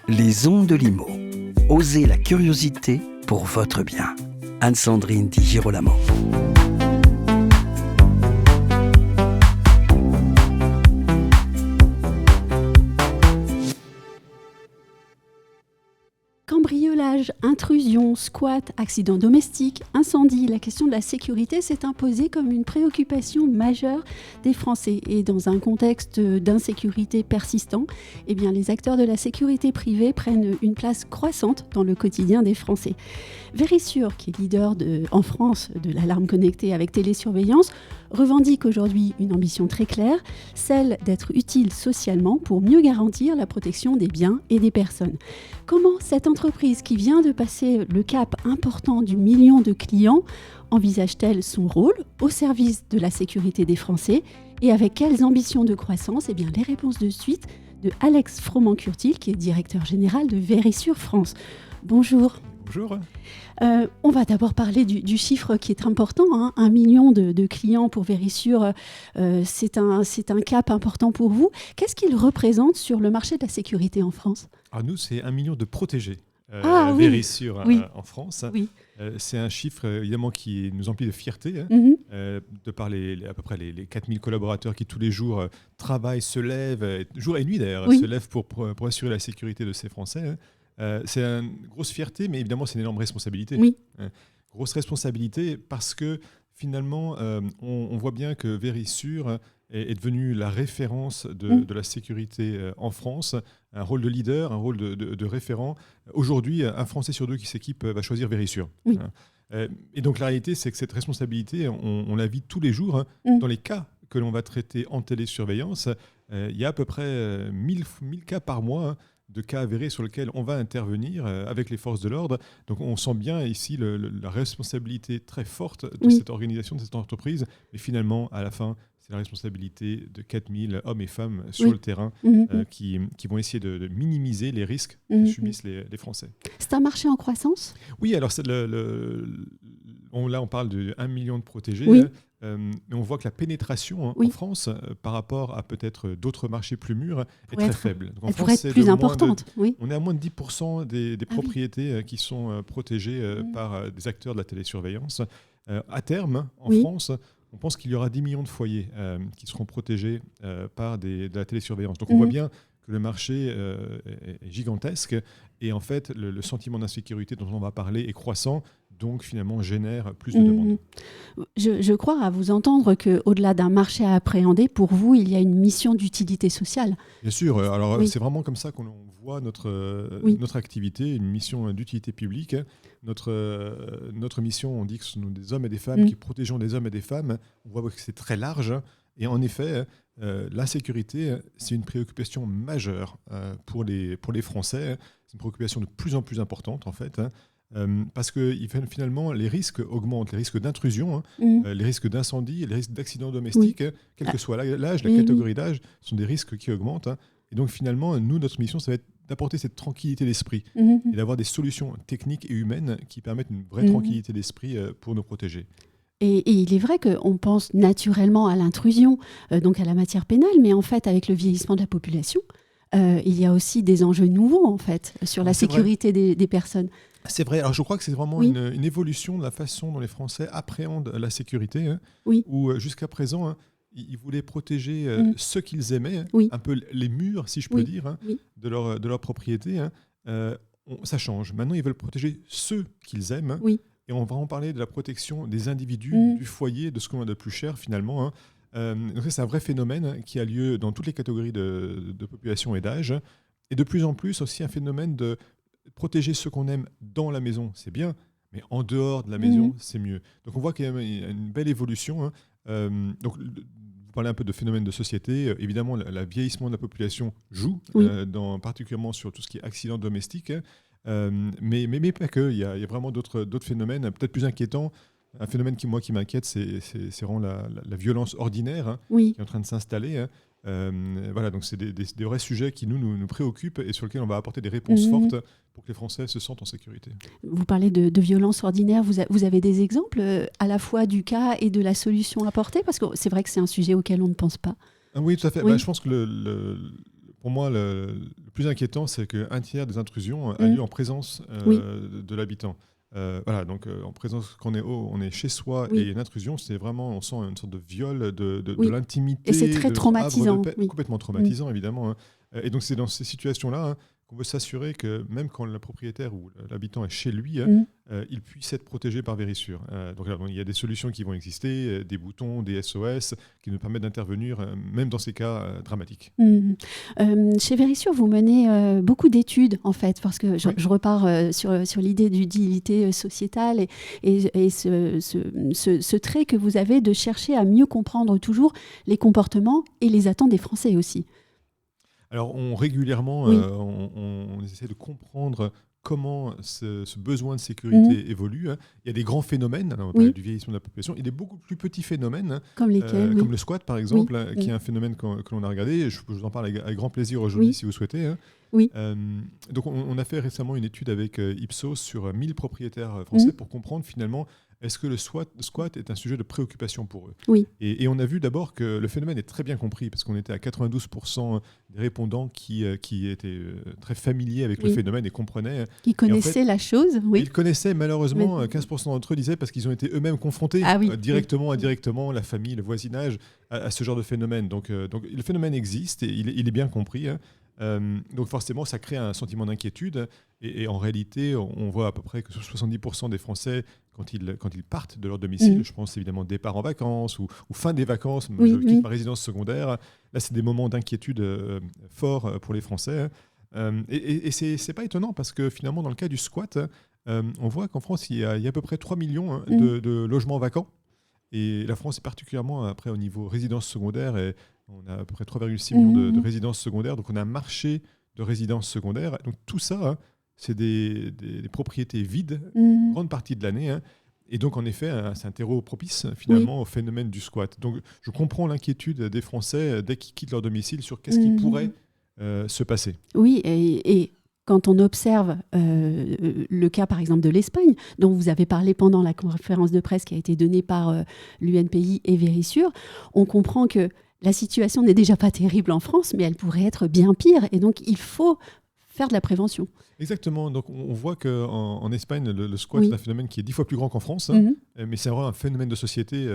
Les ondes de Limo. Osez la curiosité pour votre bien. Anne-Sandrine Di Girolamo. Cambriolage, intrusion, squat, accidents domestiques, incendie, la question de la sécurité s'est imposée comme une préoccupation majeure des Français. Et dans un contexte d'insécurité persistant, eh bien, les acteurs de la sécurité privée prennent une place croissante dans le quotidien des Français. Verisure, qui est leader en France de l'alarme connectée avec télésurveillance, revendique aujourd'hui une ambition très claire, celle d'être utile socialement pour mieux garantir la protection des biens et des personnes. Comment cette entreprise qui vient de passer le cap important du million de clients envisage-t-elle son rôle au service de la sécurité des Français et avec quelles ambitions de croissance? Eh bien, les réponses de suite de Alex Froment-Curtil, qui est directeur général de Verisure France. Bonjour. Bonjour. On va d'abord parler du chiffre qui est important, 1 million de clients pour Verisure, c'est un cap important pour vous. Qu'est-ce qu'il représente sur le marché de la sécurité en France ? Alors nous, c'est 1 million de protégés Verisure en France. Oui. C'est un chiffre évidemment qui nous emplit de fierté, de par à peu près les 4000 collaborateurs qui tous les jours travaillent, se lèvent, jour et nuit d'ailleurs, se lèvent pour assurer la sécurité de ces Français. C'est une grosse fierté, mais évidemment, c'est une énorme responsabilité. Oui. Grosse responsabilité parce que finalement, on voit bien que Verisure est devenue la référence de la sécurité en France, un rôle de leader, un rôle de référent. Aujourd'hui, un Français sur 2 qui s'équipe va choisir Verisure. Oui. Et donc la réalité, c'est que cette responsabilité, on la vit tous les jours. Dans les cas que l'on va traiter en télésurveillance, il y a à peu près 1000 cas par mois de cas avérés sur lesquels on va intervenir avec les forces de l'ordre. Donc on sent bien ici la responsabilité très forte de cette organisation, de cette entreprise. Mais finalement, à la fin, c'est la responsabilité de 4000 hommes et femmes sur le terrain qui vont essayer de minimiser les risques que subissent les Français. C'est un marché en croissance ? Oui, alors là on parle de 1 million de protégés. Mais on voit que la pénétration en France, par rapport à peut-être d'autres marchés plus mûrs, est très faible. Donc, en France, pourrait être plus importante. On est à moins de 10% des propriétés qui sont protégées par des acteurs de la télésurveillance. À terme, en France, on pense qu'il y aura 10 millions de foyers qui seront protégés par de la télésurveillance. Donc on voit bien que le marché est gigantesque et en fait le sentiment d'insécurité dont on va parler est croissant, donc finalement génère plus de demandes. Je crois à vous entendre qu'au-delà d'un marché à appréhender, pour vous, il y a une mission d'utilité sociale. Bien sûr, alors c'est vraiment comme ça qu'on voit notre activité, une mission d'utilité publique. Notre mission, on dit que ce sont des hommes et des femmes qui protégeons des hommes et des femmes. On voit que c'est très large. Et en effet, la sécurité, c'est une préoccupation majeure pour les Français. C'est une préoccupation de plus en plus importante, en fait. Parce que finalement, les risques augmentent, les risques d'intrusion, les risques d'incendie, les risques d'accidents domestiques, quel que soit l'âge, la catégorie d'âge, sont des risques qui augmentent. Et donc finalement, notre mission, ça va être d'apporter cette tranquillité d'esprit et d'avoir des solutions techniques et humaines qui permettent une vraie tranquillité d'esprit pour nos protégés. Et il est vrai qu'on pense naturellement à l'intrusion, donc à la matière pénale, mais en fait, avec le vieillissement de la population, il y a aussi des enjeux nouveaux en fait, sur la sécurité des personnes. C'est vrai. Alors je crois que c'est vraiment une évolution de la façon dont les Français appréhendent la sécurité, où jusqu'à présent, ils voulaient protéger ceux qu'ils aimaient, un peu les murs, si je peux dire, de leur propriété. Ça change. Maintenant, ils veulent protéger ceux qu'ils aiment. Et on va en parler de la protection des individus, du foyer, de ce qu'on a de plus cher finalement. Donc ça, c'est un vrai phénomène qui a lieu dans toutes les catégories de population et d'âge. Et de plus en plus aussi un phénomène de protéger ceux qu'on aime dans la maison, c'est bien, mais en dehors de la maison, c'est mieux. Donc on voit qu'il y a une belle évolution. Donc vous parlez un peu de phénomène de société. Évidemment, le vieillissement de la population joue, particulièrement sur tout ce qui est accidents domestiques. Mais pas que. Il y a vraiment d'autres phénomènes, peut-être plus inquiétants. Un phénomène qui m'inquiète, c'est vraiment la violence ordinaire qui est en train de s'installer. Voilà, donc c'est des vrais sujets qui nous préoccupent et sur lesquels on va apporter des réponses fortes pour que les Français se sentent en sécurité. Vous parlez de violence ordinaire. Vous avez des exemples à la fois du cas et de la solution apportée ? Parce que c'est vrai que c'est un sujet auquel on ne pense pas. Oui, tout à fait. Je pense que Pour moi, le plus inquiétant, c'est qu'un tiers des intrusions a lieu en présence de l'habitant. Voilà, donc en présence, quand on est chez soi et une intrusion, c'est vraiment, on sent une sorte de viol de l'intimité. Et c'est très traumatisant. Complètement traumatisant, évidemment. Et donc c'est dans ces situations-là qu'on veut s'assurer que même quand le propriétaire ou l'habitant est chez lui, il puisse être protégé par Vérissure. Donc il y a des solutions qui vont exister, des boutons, des SOS, qui nous permettent d'intervenir, même dans ces cas dramatiques. Chez Vérissure, vous menez beaucoup d'études, en fait, parce que je repars sur l'idée d'utilité sociétale et ce trait que vous avez de chercher à mieux comprendre toujours les comportements et les attentes des Français aussi. Alors, régulièrement, on essaie de comprendre comment ce besoin de sécurité évolue. Il y a des grands phénomènes, on parle du vieillissement de la population, et des beaucoup plus petits phénomènes, comme lesquels, comme le squat par exemple, qui est un phénomène que l'on a regardé. Je vous en parle avec grand plaisir aujourd'hui si vous souhaitez. Donc, on a fait récemment une étude avec Ipsos sur 1000 propriétaires français pour comprendre finalement est-ce que le squat est un sujet de préoccupation pour eux. Et on a vu d'abord que le phénomène est très bien compris, parce qu'on était à 92% des répondants qui étaient très familiers avec le phénomène et comprenaient. Qui connaissaient la chose. Ils connaissaient, malheureusement, 15% d'entre eux disaient, parce qu'ils ont été eux-mêmes confrontés directement, indirectement, la famille, le voisinage, à ce genre de phénomène. Donc le phénomène existe et il est bien compris. Donc forcément, ça crée un sentiment d'inquiétude. Et en réalité, on voit à peu près que 70% des Français, quand ils partent de leur domicile, je pense évidemment départ en vacances ou fin des vacances, je quitte ma résidence secondaire, là c'est des moments d'inquiétude forts pour les Français. Et c'est pas étonnant parce que finalement, dans le cas du squat, on voit qu'en France, il y a à peu près 3 millions de logements vacants. Et la France est particulièrement après au niveau résidence secondaire, et on a à peu près 3,6 millions de résidences secondaires, donc on a un marché de résidences secondaires. Donc tout ça, c'est des propriétés vides, une grande partie de l'année. Et donc en effet, c'est un terreau propice finalement au phénomène du squat. Donc je comprends l'inquiétude des Français dès qu'ils quittent leur domicile sur qu'est-ce qui pourrait se passer. Oui, et quand on observe le cas, par exemple, de l'Espagne, dont vous avez parlé pendant la conférence de presse qui a été donnée par l'UNPI et Vérissure, on comprend que la situation n'est déjà pas terrible en France, mais elle pourrait être bien pire. Et donc, il faut faire de la prévention. Exactement. Donc, on voit qu'en Espagne, le squat est un phénomène qui est 10 fois plus grand qu'en France. Mais c'est vraiment un phénomène de société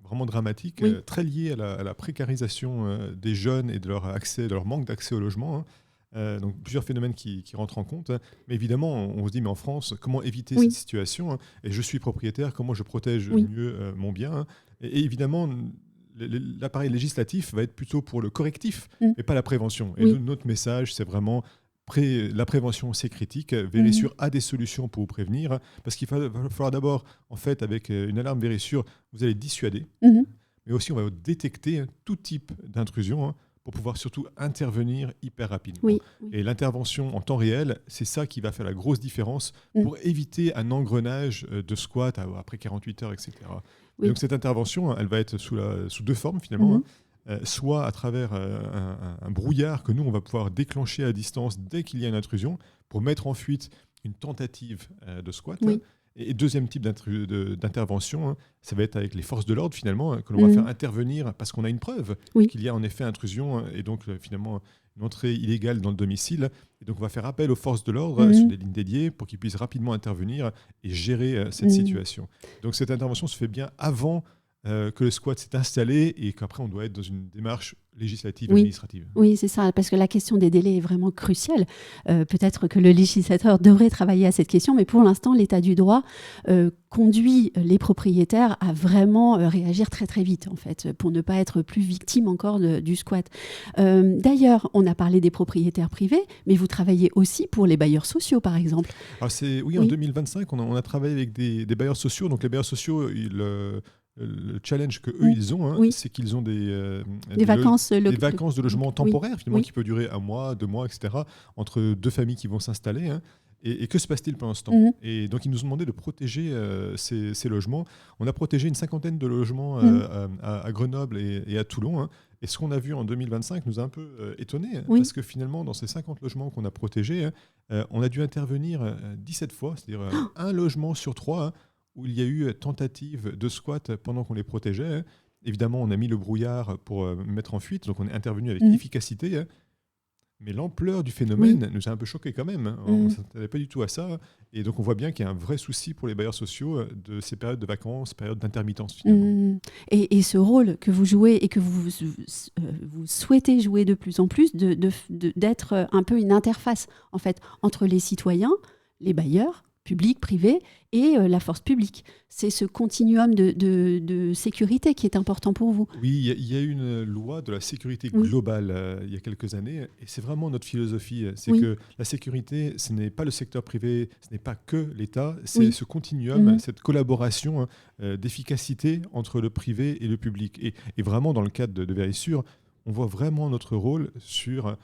vraiment dramatique, très lié à la précarisation des jeunes et de leur manque d'accès au logement. Donc plusieurs phénomènes qui rentrent en compte. Mais évidemment, on se dit, mais en France, comment éviter cette situation? Et je suis propriétaire, comment je protège mieux mon bien? Et évidemment, l'appareil législatif va être plutôt pour le correctif et pas la prévention. Et notre message, c'est vraiment la prévention, c'est critique. Vérissure a des solutions pour vous prévenir, parce qu'il va falloir d'abord, en fait, avec une alarme Vérissure, vous allez dissuader, mais aussi on va détecter tout type d'intrusion, pour pouvoir surtout intervenir hyper rapidement. Et l'intervention en temps réel, c'est ça qui va faire la grosse différence pour éviter un engrenage de squat après 48 heures, etc. Et donc cette intervention, elle va être sous deux formes finalement. Soit à travers un brouillard que nous, on va pouvoir déclencher à distance dès qu'il y a une intrusion pour mettre en fuite une tentative de squat. Et deuxième type d'intervention, ça va être avec les forces de l'ordre finalement, que l'on va faire intervenir parce qu'on a une preuve qu'il y a en effet intrusion et donc finalement une entrée illégale dans le domicile. Et donc on va faire appel aux forces de l'ordre sur des lignes dédiées pour qu'ils puissent rapidement intervenir et gérer cette situation. Donc cette intervention se fait bien avant que le squat s'est installé et qu'après on doit être dans une démarche législative, administrative. Oui, c'est ça, parce que la question des délais est vraiment cruciale. Peut-être que le législateur devrait travailler à cette question, mais pour l'instant, l'état du droit conduit les propriétaires à vraiment réagir très très vite, en fait, pour ne pas être plus victime encore du squat. D'ailleurs, on a parlé des propriétaires privés, mais vous travaillez aussi pour les bailleurs sociaux, par exemple. Alors en 2025, on a travaillé avec des bailleurs sociaux. Donc les bailleurs sociaux, le challenge qu'eux ils ont, c'est qu'ils ont des vacances de logement temporaires, finalement, qui peut durer 1 mois, 2 mois, etc., entre deux familles qui vont s'installer. Et que se passe-t-il pendant ce temps? Et donc, ils nous ont demandé de protéger ces logements. On a protégé une 50aine de logements à Grenoble et à Toulon. Et ce qu'on a vu en 2025 nous a un peu étonnés, parce que finalement, dans ces 50 logements qu'on a protégés, on a dû intervenir 17 fois, c'est-à-dire un logement sur 3, où il y a eu tentative de squat pendant qu'on les protégeait. Évidemment, on a mis le brouillard pour mettre en fuite, donc on est intervenu avec efficacité. Mais l'ampleur du phénomène nous a un peu choqués quand même. On ne s'attendait pas du tout à ça. Et donc, on voit bien qu'il y a un vrai souci pour les bailleurs sociaux de ces périodes de vacances, périodes d'intermittence finalement. Et ce rôle que vous jouez et que vous souhaitez jouer de plus en plus, d'être un peu une interface en fait, entre les citoyens, les bailleurs, publics, privés, et la force publique. C'est ce continuum de sécurité qui est important pour vous. Oui, il y a une loi de la sécurité globale il y a quelques années, et c'est vraiment notre philosophie. C'est que la sécurité, ce n'est pas le secteur privé, ce n'est pas que l'État, c'est ce continuum, cette collaboration d'efficacité entre le privé et le public. Et vraiment, dans le cadre de Vérissure, on voit vraiment notre rôle sur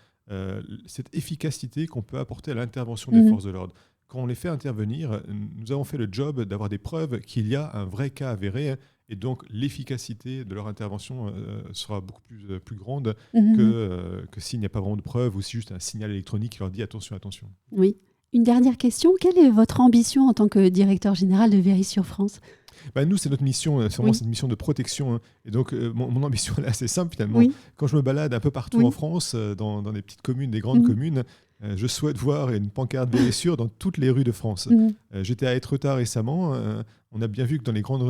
cette efficacité qu'on peut apporter à l'intervention des forces de l'ordre. Quand on les fait intervenir, nous avons fait le job d'avoir des preuves qu'il y a un vrai cas avéré, et donc l'efficacité de leur intervention sera beaucoup plus grande que s'il n'y a pas vraiment de preuves ou si juste un signal électronique qui leur dit attention, attention. Oui. Une dernière question, quelle est votre ambition en tant que directeur général de Vérissure France ? Nous, c'est notre mission, c'est vraiment cette mission de protection. Et donc, mon ambition est assez simple finalement. Quand je me balade un peu partout en France, dans des petites communes, des grandes communes, je souhaite voir une pancarte Vérissure dans toutes les rues de France. J'étais à Étretat récemment. On a bien vu que dans les grandes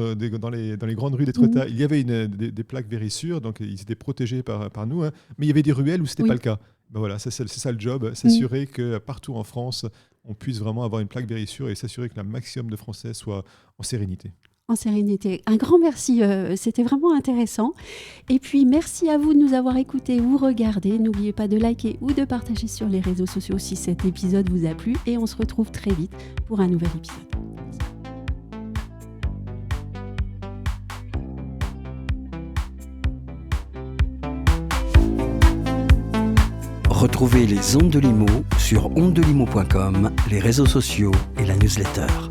rues d'Étretat, il y avait des plaques Vérissure, donc ils étaient protégés par nous. Mais il y avait des ruelles où ce n'était pas le cas. Voilà, c'est ça le job, s'assurer que partout en France, on puisse vraiment avoir une plaque Vérissure et s'assurer que le maximum de Français soient en sérénité. En sérénité. Un grand merci, c'était vraiment intéressant. Et puis, merci à vous de nous avoir écoutés ou regardés. N'oubliez pas de liker ou de partager sur les réseaux sociaux si cet épisode vous a plu. Et on se retrouve très vite pour un nouvel épisode. Retrouvez les Ondes de Limo sur ondedelimo.com, les réseaux sociaux et la newsletter.